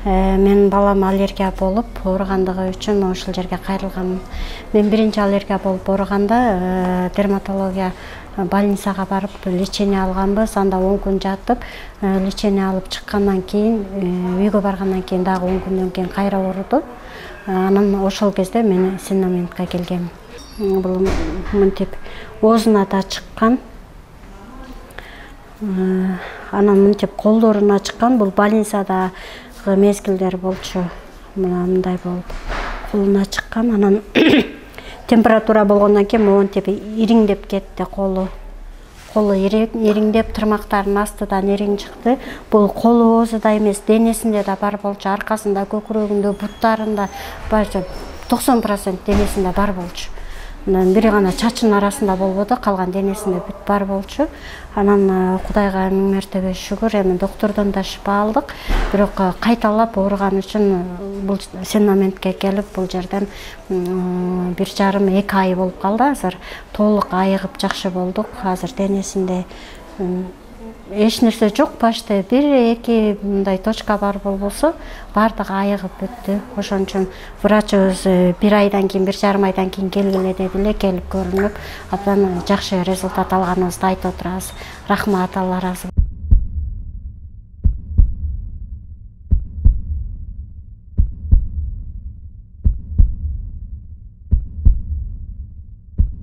Мен балам аллергия болуп ооругандыгы үчүн ушул жерге кайрылганмын. Мен биринчи аллергия болуп ооруганда дерматология больницага барып лечение алганбыз. Анда 10 күн жатып, лечение алып чыккандан кийин, үйгө баргандан кийин дагы 10 күндөн кийин кайра ооруду. Анан ошол кезде мен Синнаментке келгем. Бул мынтип оозуна да чыккан. Анан мынтип колдоруна чыккан. Бул больницада мезгилдер болчу. Мындай болуп колуна чыккан. Анан температура болгондон кийин монтип ириңдеп кетти колу. Колу ириңдеп, тырмактарынын астыдан ириң чыкты. Бул колу оозуда эмес, денесинде да бар болчу, аркасында, көкүрөгүндө, буттарында барча 90% денесинде бар болчу. Бири гана чачынын арасында болбоду, калган денесинде бүт бар болчу. Анан Кудайга миң мертебе шүгүр, эми доктурдан да шифа алдык. Бирок кайталап ооруган үчүн бул Синнаментке келип, бул жерден 1,5-2 ай болуп калды. Азыр толук айыгып жакшы болдук. Азыр денесинде эч нерсе жок, почти 1-2 мындай точка бар болбосо, бардыгы айыгып бүттү. Ошон үчүн врачыбыз 1 айдан кийин, 1,5 айдан кийин келгиле дедиле, келип көрүнүп, абдан жакшы результат алганыбызды айтып отурабыз. Рахмат, Алла ыраазы болсун.